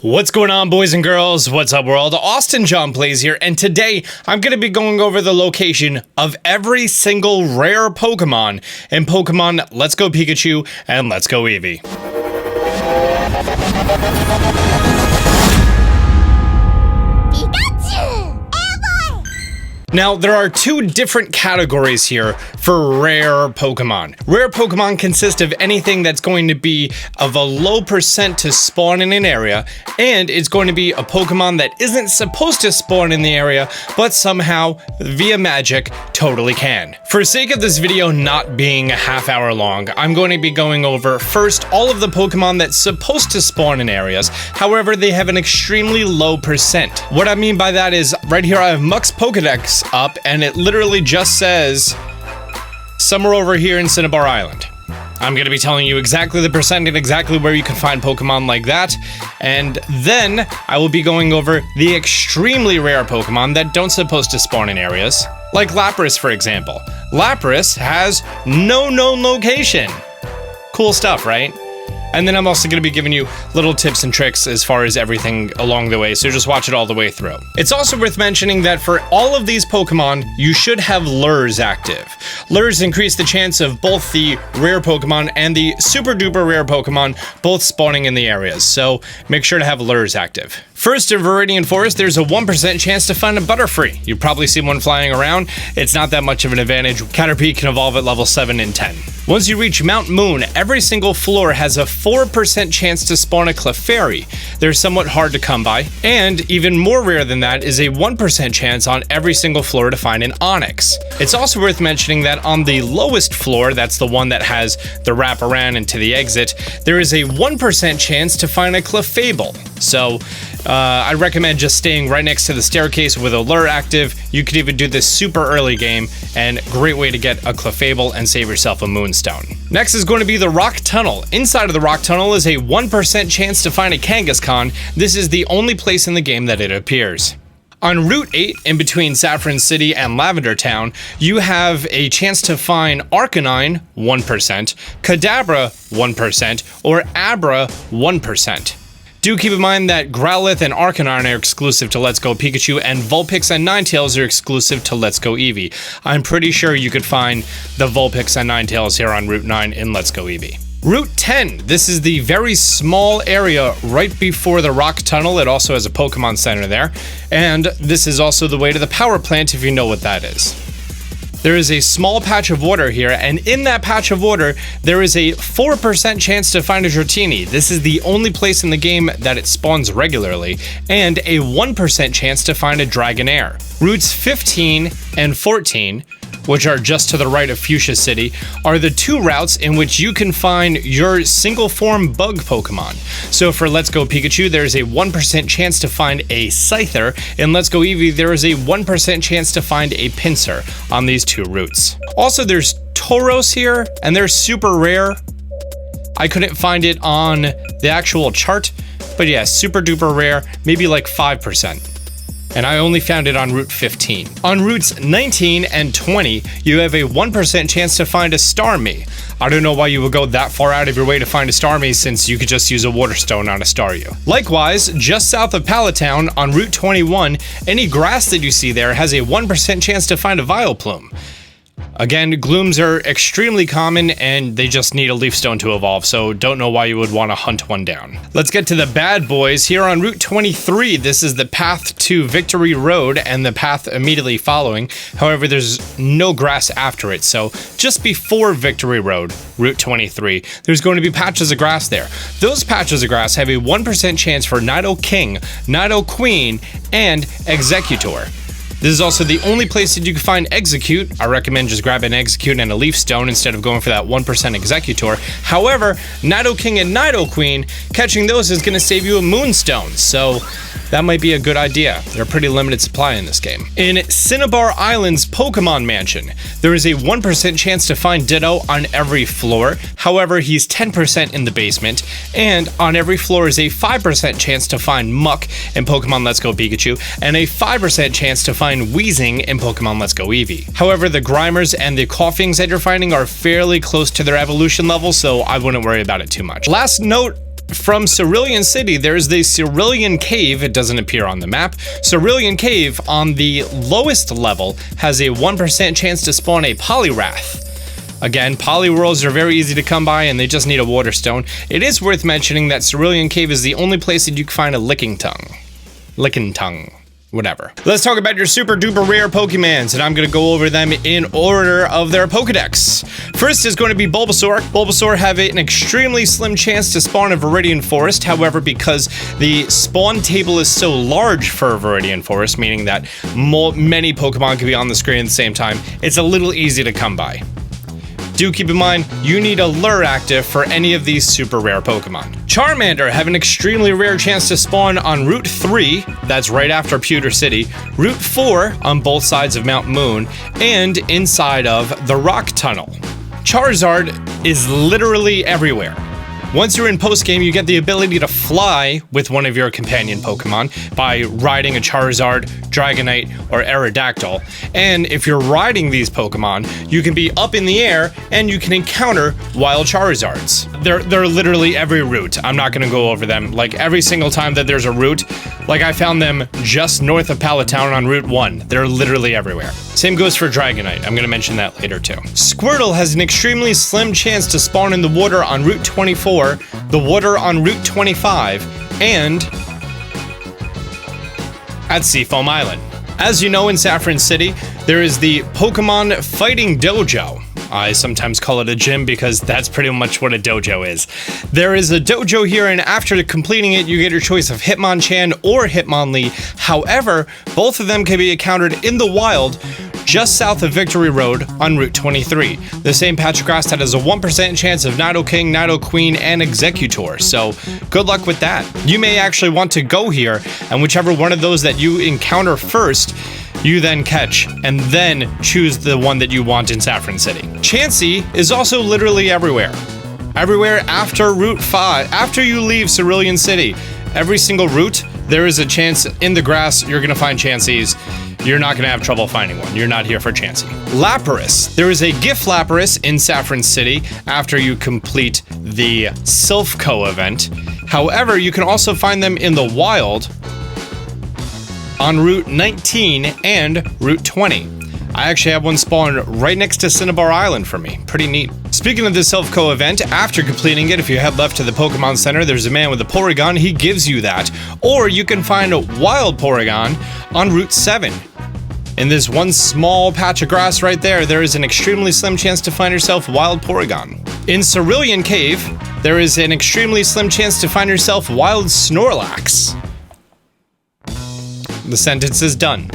What's going on, boys and girls? What's up, world? Austin John Plays here, and today I'm going to be going over the location of every single rare Pokemon in Pokemon Let's Go Pikachu and Let's Go Eevee. Now, there are two different categories here for rare Pokemon. Rare Pokemon consist of anything that's going to be of a low percent to spawn in an area, and it's going to be a Pokemon that isn't supposed to spawn in the area, but somehow, via magic, totally can. For sake of this video not being a half hour long, I'm going to be going over first all of the Pokemon that's supposed to spawn in areas, however they have an extremely low percent. What I mean by that is, right here I have Muck's Pokedex up, and it literally just says somewhere over here in Cinnabar Island. I'm going to be telling you exactly the percent and exactly where you can find Pokemon like that, and then I will be going over the extremely rare Pokemon that don't supposed to spawn in areas, like Lapras, for example. Lapras has no known location. Cool stuff, right? And then I'm also going to be giving you little tips and tricks as far as everything along the way, so just watch it all the way through. It's also worth mentioning that for all of these Pokemon, you should have lures active. Lures increase the chance of both the rare Pokemon and the super duper rare Pokemon both spawning in the areas, so make sure to have lures active. First, in Viridian Forest, there's a 1% chance to find a Butterfree. You've probably seen one flying around. It's not that much of an advantage. Caterpie can evolve at level 7 and 10. Once you reach Mount Moon, every single floor has a 4% chance to spawn a Clefairy. They're somewhat hard to come by. And even more rare than that is a 1% chance on every single floor to find an Onix. It's also worth mentioning that on the lowest floor, that's the one that has the wraparound into the exit, there is a 1% chance to find a Clefable. So, I recommend just staying right next to the staircase with a lure active. You could even do this super early game, and great way to get a Clefable and save yourself a Moonstone. Next is going to be the Rock Tunnel. Inside of the Rock Tunnel is a 1% chance to find a Kangaskhan. This is the only place in the game that it appears. On Route 8, in between Saffron City and Lavender Town, you have a chance to find Arcanine, 1%, Kadabra, 1%, or Abra, 1%. Do keep in mind that Growlithe and Arcanine are exclusive to Let's Go Pikachu, and Vulpix and Ninetales are exclusive to Let's Go Eevee. I'm pretty sure you could find the Vulpix and Ninetales here on Route 9 in Let's Go Eevee. Route 10, this is the very small area right before the Rock Tunnel. It also has a Pokemon Center there, and this is also the way to the power plant if you know what that is. There is a small patch of water here, and in that patch of water, there is a 4% chance to find a Dratini. This is the only place in the game that it spawns regularly, and a 1% chance to find a Dragonair. Routes 15 and 14, which are just to the right of Fuchsia City, are the two routes in which you can find your single form bug Pokemon. So for Let's Go Pikachu, there's a 1% chance to find a Scyther. In Let's Go Eevee, there is a 1% chance to find a Pinsir on these two routes. Also, there's Tauros here, and they're super rare. I couldn't find it on the actual chart, but yeah, super duper rare, maybe like 5%. And I only found it on Route 15. On routes 19 and 20, you have a 1% chance to find a Starmie. I don't know why you would go that far out of your way to find a Starmie, since you could just use a Water Stone on a Staryu. Likewise, just south of Palatown, on Route 21, any grass that you see there has a 1% chance to find a Vileplume. Again, Glooms are extremely common, and they just need a Leaf Stone to evolve, so don't know why you would want to hunt one down. Let's get to the bad boys. Here on Route 23, this is the path to Victory Road and the path immediately following. However, there's no grass after it, so just before Victory Road, Route 23, there's going to be patches of grass there. Those patches of grass have a 1% chance for Nidoking, Nidoqueen, and Executor. This is also the only place that you can find Execute. I recommend just grabbing Execute and a Leaf Stone instead of going for that 1% Executor. However, Nidoking and Nidoqueen, catching those is going to save you a Moonstone, so that might be a good idea. They're a pretty limited supply in this game. In Cinnabar Island's Pokemon Mansion, there is a 1% chance to find Ditto on every floor. However, he's 10% in the basement, and on every floor is a 5% chance to find Muck in Pokemon Let's Go Pikachu, and a 5% chance to find Weezing in Pokemon Let's Go Eevee. However, the Grimers and the Coughings that you're finding are fairly close to their evolution level, so I wouldn't worry about it too much. Last note from Cerulean City, there's the Cerulean Cave. It doesn't appear on the map. Cerulean Cave on the lowest level has a 1% chance to spawn a Poliwrath. Again, Poliwhirls are very easy to come by and they just need a water stone. It is worth mentioning that Cerulean Cave is the only place that you can find a Licking Tongue. Whatever. Let's talk about your super duper rare Pokemons, and I'm going to go over them in order of their Pokedex. First is going to be Bulbasaur. Bulbasaur have an extremely slim chance to spawn a Viridian Forest. However, because the spawn table is so large for a Viridian Forest, meaning that many Pokemon can be on the screen at the same time, it's a little easy to come by. Do keep in mind, you need a lure active for any of these super rare Pokemon. Charmander have an extremely rare chance to spawn on Route 3, that's right after Pewter City, Route 4 on both sides of Mount Moon, and inside of the Rock Tunnel. Charizard is literally everywhere. Once you're in postgame, you get the ability to fly with one of your companion Pokemon by riding a Charizard, Dragonite, or Aerodactyl. And if you're riding these Pokemon, you can be up in the air and you can encounter wild Charizards. They're literally every route. I'm not gonna go over them. Like every single time that there's a route, like I found them just north of Pallet Town on Route 1. They're literally everywhere. Same goes for Dragonite. I'm gonna mention that later too. Squirtle has an extremely slim chance to spawn in the water on Route 24, the water on Route 25, and at Seafoam Island. As you know, in Saffron City, there is the Pokemon Fighting Dojo. I sometimes call it a gym because that's pretty much what a dojo is. There is a dojo here, and after completing it, you get your choice of Hitmonchan or Hitmonlee. However, both of them can be encountered in the wild just south of Victory Road on Route 23. The same patch of grass that has a 1% chance of Nidoking, Nidoqueen, and Executor, so good luck with that. You may actually want to go here, and whichever one of those that you encounter first, you then catch, and then choose the one that you want in Saffron City. Chansey is also literally everywhere. Everywhere after Route 5, after you leave Cerulean City, every single route, there is a chance in the grass you're gonna find Chanseys. You're not gonna have trouble finding one. You're not here for Chansey. Lapras. There is a gift Lapras in Saffron City after you complete the Silphco event. However, you can also find them in the wild on Route 19 and Route 20. I actually have one spawn right next to Cinnabar Island for me. Pretty neat. Speaking of the Silphco event, after completing it, if you head left to the Pokemon Center, there's a man with a Porygon. He gives you that. Or you can find a wild Porygon on Route 7. In this one small patch of grass right there, there is an extremely slim chance to find yourself wild Porygon. In Cerulean Cave, there is an extremely slim chance to find yourself wild Snorlax. The sentence is done.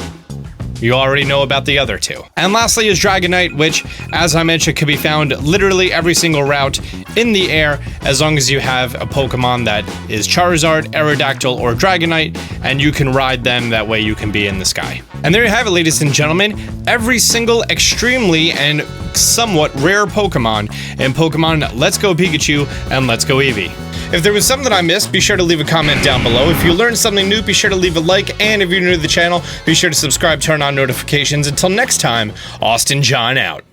You already know about the other two. And lastly is Dragonite, which, as I mentioned, can be found literally every single route in the air, as long as you have a Pokemon that is Charizard, Aerodactyl, or Dragonite, and you can ride them, that way you can be in the sky. And there you have it, ladies and gentlemen, every single extremely and somewhat rare Pokemon in Pokemon Let's Go Pikachu and Let's Go Eevee. If there was something that I missed, be sure to leave a comment down below. If you learned something new, be sure to leave a like, and if you're new to the channel, be sure to subscribe, turn on notifications. Until next time, Austin John out.